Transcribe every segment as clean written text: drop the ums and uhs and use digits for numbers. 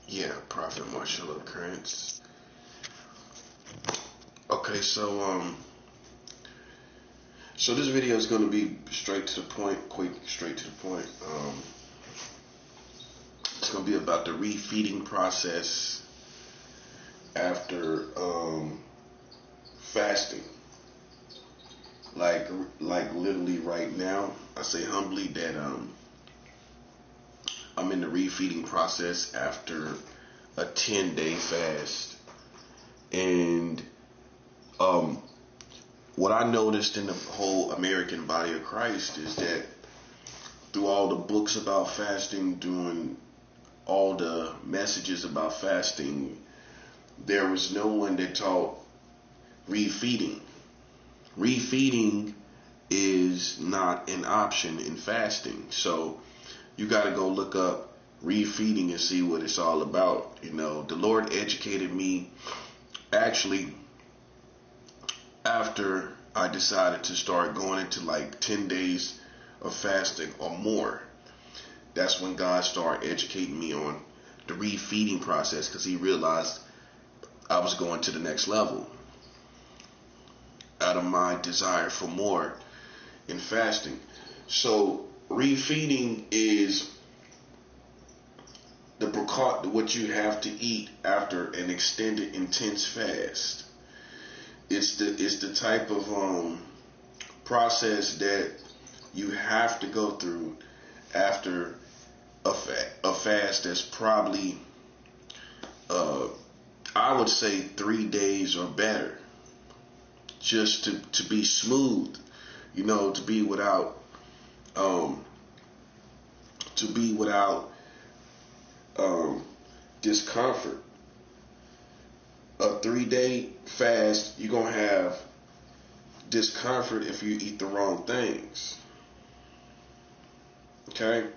Yeah, Prophet Marchello, Currence. Okay, so this video is going to be straight to the point, quick, straight to the point. It's going to be about the refeeding process after fasting. Like literally right now, I say humbly that I'm in the refeeding process after a 10-day fast, and what I noticed in the whole American body of Christ is that through all the books about fasting, doing all the messages about fasting, there was no one that taught refeeding. Refeeding is not an option in fasting. So you got to go look up refeeding and see what it's all about. You know, the Lord educated me actually after I decided to start going into like 10 days of fasting or more. That's when God started educating me on the refeeding process, because he realized I was going to the next level out of my desire for more in fasting. So refeeding is what you have to eat after an extended intense fast. It's the type of process that you have to go through after a fast that's probably I would say 3 days or better, just to be smooth, you know, to be without discomfort. A 3-day fast, you're gonna have discomfort if you eat the wrong things. Okay,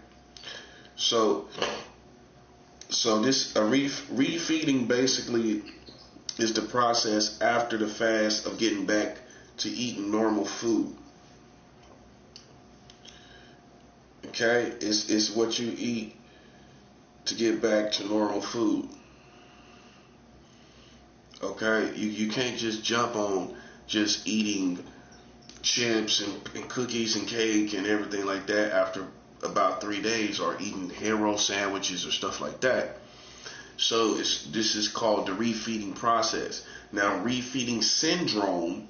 so this refeeding basically is the process after the fast of getting back to eating normal food. Okay, it's what you eat to get back to normal food. Okay, you can't just jump on just eating chips and cookies and cake and everything like that after about 3 days, or eating hero sandwiches or stuff like that. So this is called the refeeding process. Now, refeeding syndrome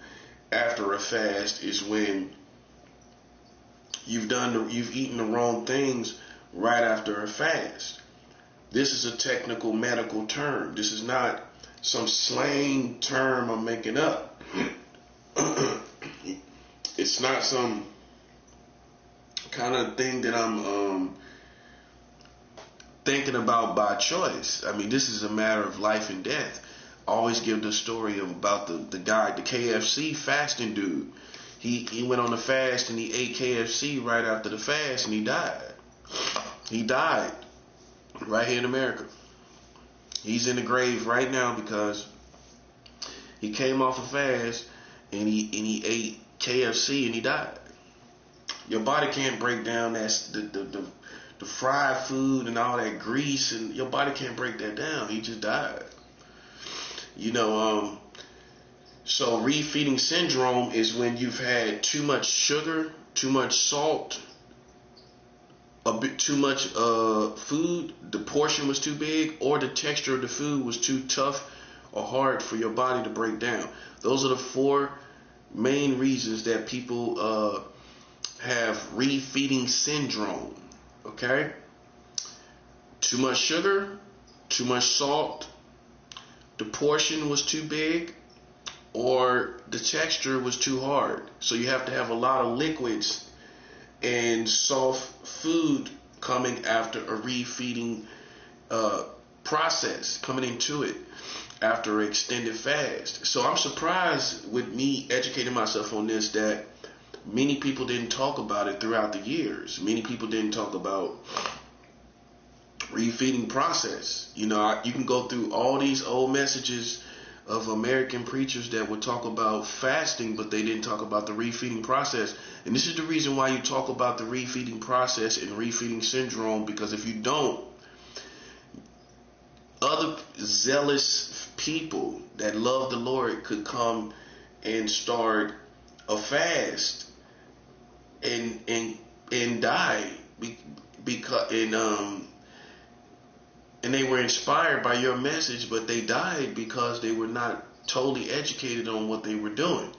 after a fast is when you've eaten the wrong things right after a fast. This is a technical medical term. This is not some slang term I'm making up. It's not some kind of thing that I'm thinking about by choice. I mean, this is a matter of life and death. I always give the story about the guy, the KFC fasting dude. He went on a fast and he ate KFC right after the fast, and he died. He died right here in America. He's in the grave right now because he came off a fast and he ate KFC and he died. Your body can't break down the fried food and all that grease, and your body can't break that down. He just died. You know, so refeeding syndrome is when you've had too much sugar, too much salt, a bit too much food, the portion was too big, or the texture of the food was too tough or hard for your body to break down. Those are the 4 main reasons that people have refeeding syndrome. Okay? Too much sugar, too much salt, the portion was too big, or the texture was too hard. So you have to have a lot of liquids and soft food coming after a refeeding process, coming into it after an extended fast. So I'm surprised with me educating myself on this that many people didn't talk about it throughout the years. Many people didn't talk about refeeding process. You know, you can go through all these old messages of American preachers that would talk about fasting, but they didn't talk about the refeeding process. And this is the reason why you talk about the refeeding process and refeeding syndrome, because if you don't, other zealous people that love the Lord could come and start a fast and die because and they were inspired by your message, but they died because they were not totally educated on what they were doing.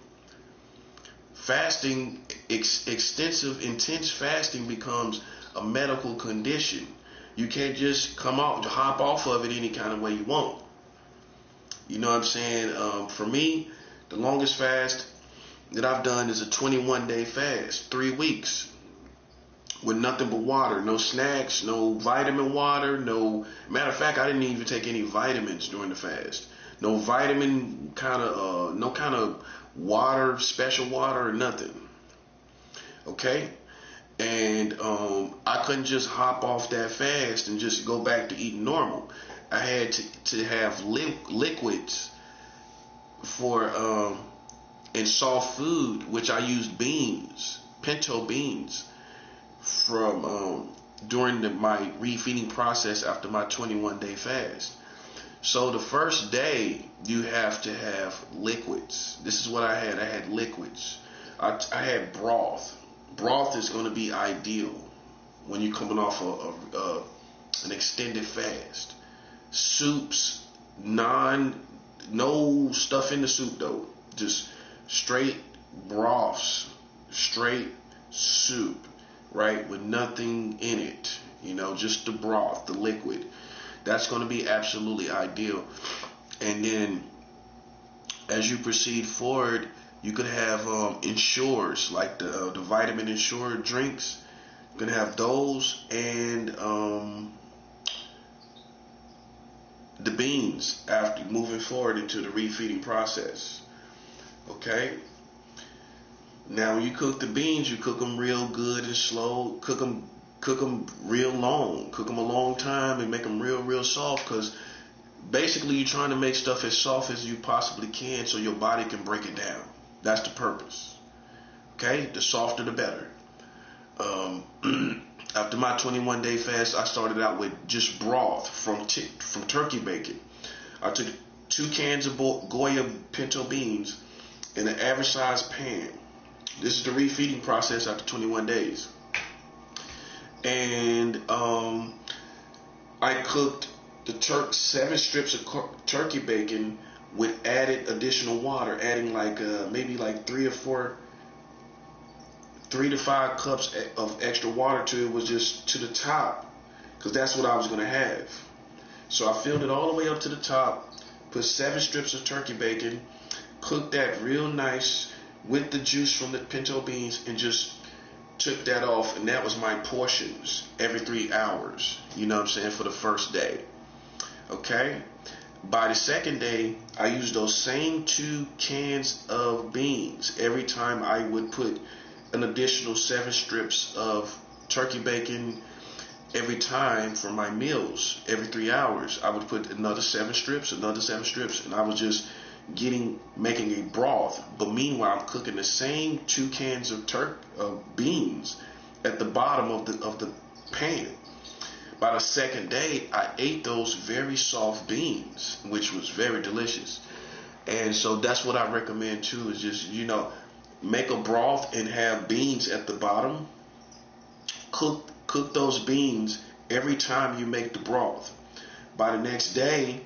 Fasting, extensive, intense fasting becomes a medical condition. You can't just hop off of it any kind of way you want. You know what I'm saying? For me, the longest fast that I've done is a 21-day fast, 3 weeks, with nothing but water, no snacks, no vitamin water, no, matter of fact, I didn't even take any vitamins during the fast. No vitamin no kind of water, special water or nothing. Okay? And I couldn't just hop off that fast and just go back to eating normal. I had to have liquids for and soft food, which I used beans, pinto beans, from during my refeeding process after my 21-day fast. So the first day you have to have liquids. This is what I had. I had liquids. I had broth. Broth is going to be ideal when you're coming off an extended fast. Soups, no stuff in the soup though. Just straight broths, straight soup, right? With nothing in it. You know, just the broth, the liquid. That's going to be absolutely ideal. And then as you proceed forward, you could have Ensures, like the vitamin Ensure drinks. You can have those and the beans after moving forward into the refeeding process. Okay? Now when you cook the beans, you cook them real good and slow. Cook them real long. Cook them a long time and make them real soft, because basically you're trying to make stuff as soft as you possibly can so your body can break it down. That's the purpose. Okay? The softer the better. After my 21-day fast, I started out with just broth from turkey bacon. I took 2 cans of Goya pinto beans in an average size pan. This is the refeeding process after 21 days. And I cooked the 7 strips of turkey bacon with added additional water, adding maybe 3 to 5 cups of extra water to it, was just to the top, because that's what I was going to have. So I filled it all the way up to the top, put 7 strips of turkey bacon, cooked that real nice with the juice from the pinto beans, and just took that off. And that was my portions every 3 hours, you know what I'm saying, for the first day. Okay? By the second day, I used those same 2 cans of beans. Every time I would put an additional 7 strips of turkey bacon every time for my meals. Every 3 hours, I would put another 7 strips, and I was just making a broth. But meanwhile, I'm cooking the same 2 cans of beans at the bottom of the pan. By the second day, I ate those very soft beans, which was very delicious. And so that's what I recommend too, is just, make a broth and have beans at the bottom. Cook those beans every time you make the broth. By the next day,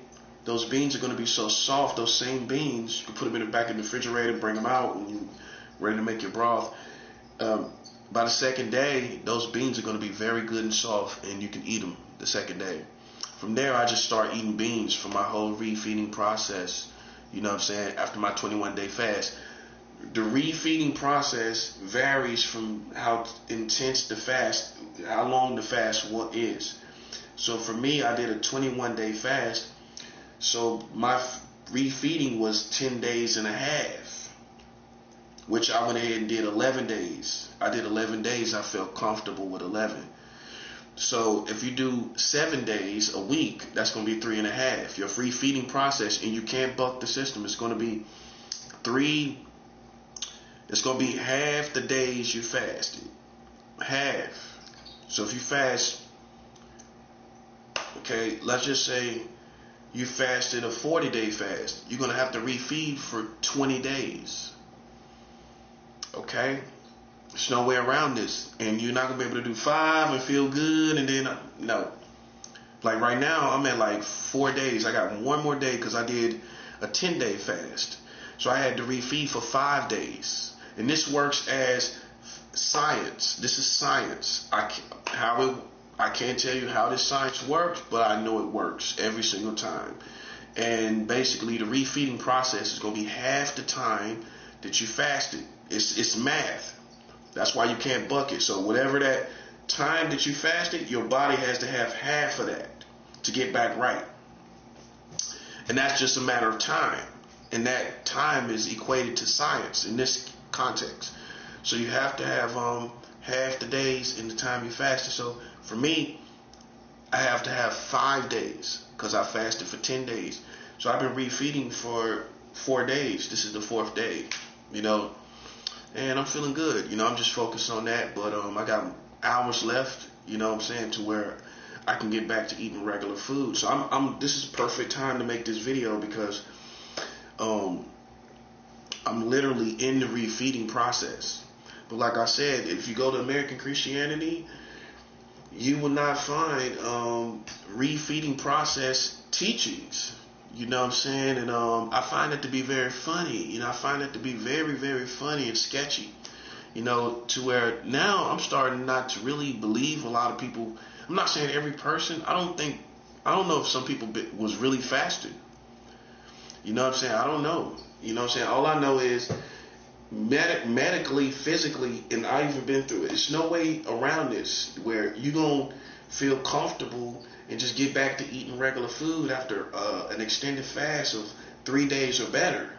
those beans are going to be so soft, those same beans, you can put them in the back of the refrigerator, bring them out when you're ready to make your broth. By the second day, those beans are going to be very good and soft, and you can eat them the second day. From there, I just start eating beans for my whole refeeding process, you know what I'm saying, after my 21-day fast. The refeeding process varies from how intense the fast, how long the fast is. So for me, I did a 21-day fast. So my refeeding was 10 days and a half, which I went ahead and did 11 days. I did 11 days. I felt comfortable with 11. So if you do 7 days a week, that's going to be 3.5. Your refeeding process, and you can't buck the system. It's going to be It's going to be half the days you fasted. Half. So if you fast, okay, let's just say you fasted a 40-day fast. You're going to have to refeed for 20 days. Okay? There's no way around this. And you're not going to be able to do 5 and feel good and then, no. Like right now, I'm at like 4 days. I got one more day because I did a 10-day fast. So I had to refeed for 5 days. And this works as science. This is science. I can't tell you how this science works, but I know it works every single time. And basically, the refeeding process is going to be half the time that you fasted. It's math. That's why you can't buck it. So whatever that time that you fasted, your body has to have half of that to get back right. And that's just a matter of time. And that time is equated to science in this context. So you have to have half the days in the time you fasted. So for me, I have to have 5 days because I fasted for 10 days. So I've been refeeding for 4 days. This is the 4th day, and I'm feeling good. I'm just focused on that. But I got hours left, what I'm saying, to where I can get back to eating regular food. So this is perfect time to make this video because I'm literally in the refeeding process. But like I said, if you go to American Christianity, you will not find refeeding process teachings. You know what I'm saying? And I find it to be very funny. I find it to be very, very funny and sketchy. To where now I'm starting not to really believe a lot of people. I'm not saying every person. I don't know if some people was really fasting. You know what I'm saying? I don't know. You know what I'm saying? All I know is medically, physically, and I've even been through it. There's no way around this where you're going to feel comfortable and just get back to eating regular food after an extended fast of 3 days or better.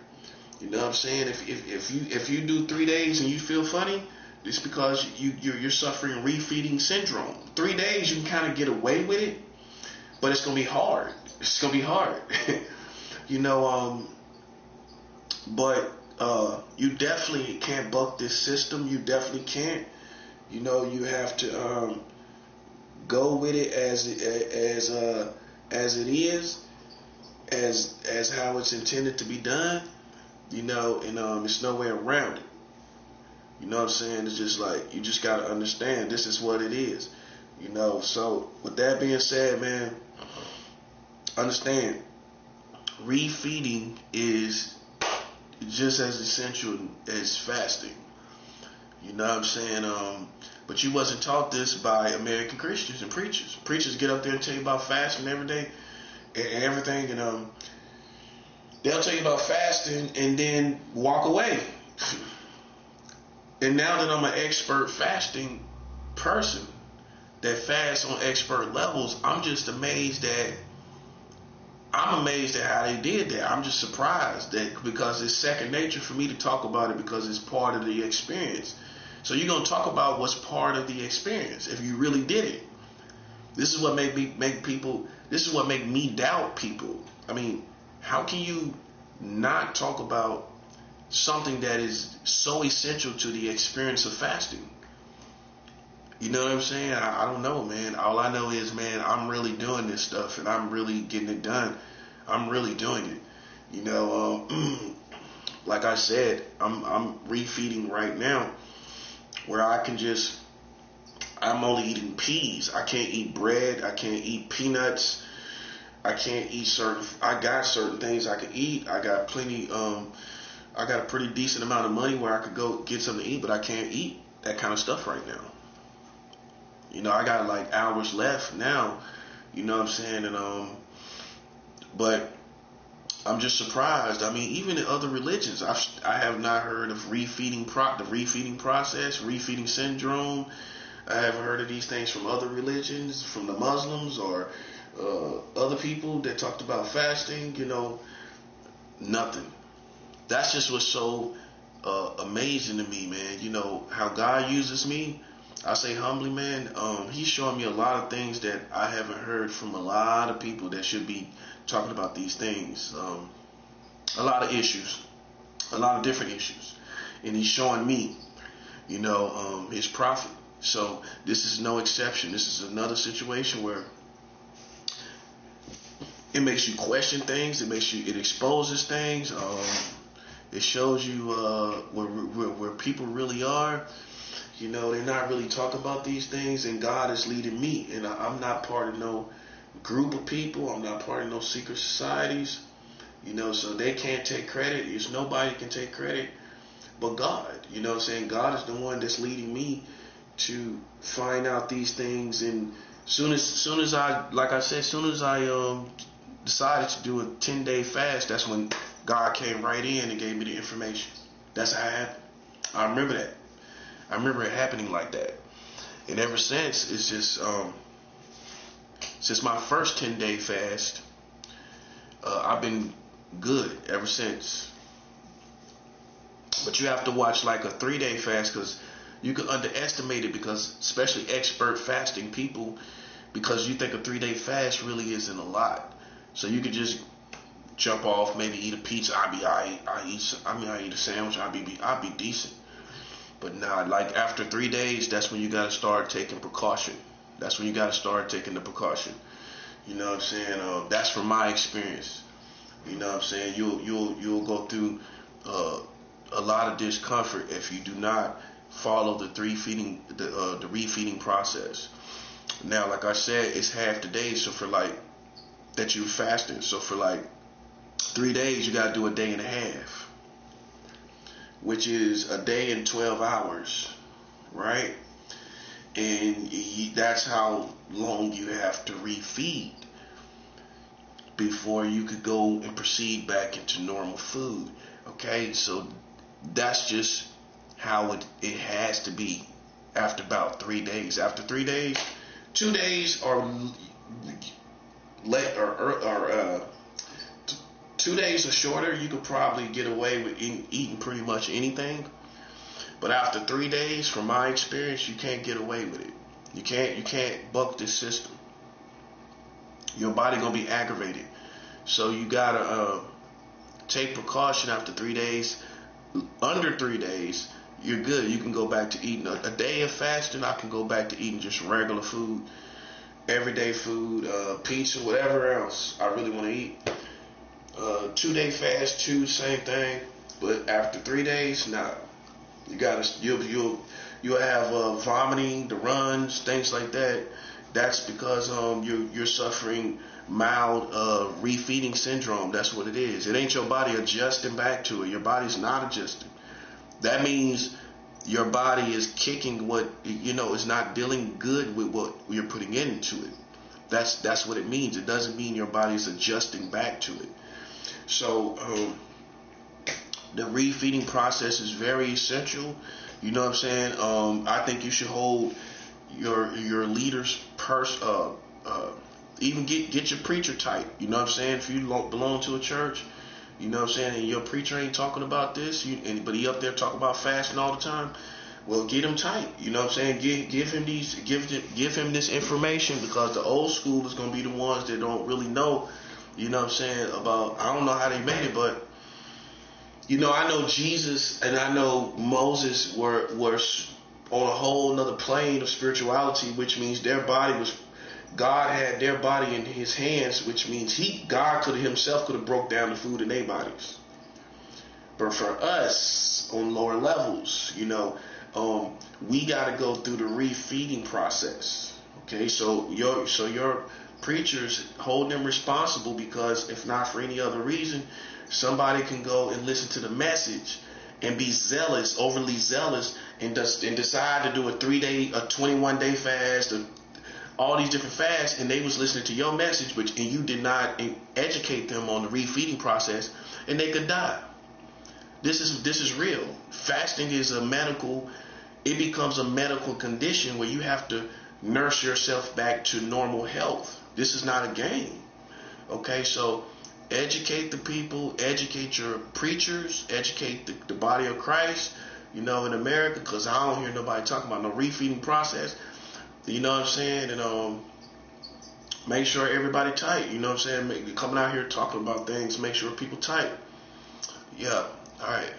You know what I'm saying? If you do 3 days and you feel funny, it's because you're suffering refeeding syndrome. 3 days you can kind of get away with it, but it's going to be hard. It's going to be hard. But you definitely can't buck this system. You definitely can't. You have to go with it as it is, as how it's intended to be done. And there's no way around it. You know what I'm saying? It's just like you just gotta understand this is what it is. So with that being said, man, understand refeeding is just as essential as fasting. You know what I'm saying? But you wasn't taught this by American Christians and preachers. Preachers get up there and tell you about fasting every day and everything, and they'll tell you about fasting and then walk away. And now that I'm an expert fasting person that fasts on expert levels, I'm amazed at how they did that. I'm just surprised that because it's second nature for me to talk about it because it's part of the experience. So you're going to talk about what's part of the experience if you really did it. This is what make me doubt people. I mean, how can you not talk about something that is so essential to the experience of fasting? You know what I'm saying? I don't know, man. All I know is, man, I'm really doing this stuff and I'm really getting it done. I'm really doing it. Like I said, I'm refeeding right now where I'm only eating peas. I can't eat bread. I can't eat peanuts. I can't eat I got certain things I can eat. I got plenty, I got a pretty decent amount of money where I could go get something to eat, but I can't eat that kind of stuff right now. I got like hours left now, you know what I'm saying? And, but I'm just surprised. I mean, even in other religions, I have not heard of the refeeding process, refeeding syndrome. I haven't heard of these things from other religions, from the Muslims or other people that talked about fasting, nothing. That's just what's so amazing to me, man. How God uses me. I say humbly, man, he's showing me a lot of things that I haven't heard from a lot of people that should be talking about these things. A lot of issues, a lot of different issues. And he's showing me, his prophet. So this is no exception. This is another situation where it makes you question things. It exposes things. It shows you where people really are. You know, they're not really talking about these things, and God is leading me. And I'm not part of no group of people. I'm not part of no secret societies. You know, so they can't take credit. There's nobody can take credit but God. You know what I'm saying? God is the one that's leading me to find out these things. And soon as I, like I said, soon as I decided to do a 10-day fast, that's when God came right in and gave me the information. That's how it happened. I remember that. I remember it happening like that. And ever since, it's just since my first 10-day fast, I've been good ever since. But you have to watch like a 3-day fast, because you can underestimate it, because especially expert fasting people, because you think a 3-day fast really isn't a lot. So you could just jump off, maybe eat a pizza. I eat a sandwich. I'll be decent. But nah, like after 3 days, that's when you gotta start taking precaution. That's when you gotta start taking the precaution. You know what I'm saying? That's from my experience. You know what I'm saying? You'll go through a lot of discomfort if you do not follow the refeeding process. Now, like I said, it's half the day, so for like that you're fasting. So for like 3 days, you gotta do a day and a half, which is a day and 12 hours, right? And that's how long you have to refeed before you could go and proceed back into normal food. Okay, so that's just how it has to be after about 3 days. After 3 days, 2 days or late or 2 days or shorter, you could probably get away with eating pretty much anything. But after 3 days, from my experience, you can't get away with it. You can't buck this system. Your body gonna be aggravated. So you gotta take precaution after 3 days. Under 3 days, you're good. You can go back to eating a day of fasting. I can go back to eating just regular food, everyday food, pizza, whatever else I really want to eat. 2-day fast, same thing. But after 3 days, nah. You'll have vomiting, the runs, things like that. That's because you're suffering mild refeeding syndrome. That's what it is. It ain't your body adjusting back to it. Your body's not adjusting. That means your body is kicking what, it's not dealing good with what you're putting into it. That's what it means. It doesn't mean your body's adjusting back to it. So the refeeding process is very essential. You know what I'm saying? I think you should hold your leader's purse. Even get your preacher tight. You know what I'm saying? If you belong to a church, you know what I'm saying, and your preacher ain't talking about this, but he up there talking about fasting all the time, well, get him tight. You know what I'm saying? Give him this information, because the old school is gonna be the ones that don't really know. You know what I'm saying? About, I don't know how they made it, but I know Jesus and I know Moses were on a whole nother plane of spirituality, which means God had their body in his hands, which means God himself could have broke down the food in their bodies. But for us on lower levels, we got to go through the refeeding process. Okay, so your preachers, hold them responsible, because if not for any other reason, somebody can go and listen to the message and be zealous, overly zealous, and decide to do a 21-day fast, all these different fasts, and they was listening to your message, and you did not educate them on the refeeding process, and they could die. This is real. Fasting is it becomes a medical condition where you have to nurse yourself back to normal health. This is not a game. Okay, so educate the people, educate your preachers, educate the body of Christ, in America, because I don't hear nobody talking about no refeeding process. You know what I'm saying? And make sure everybody tight. You know what I'm saying? Coming out here talking about things, make sure people tight. Yeah. All right.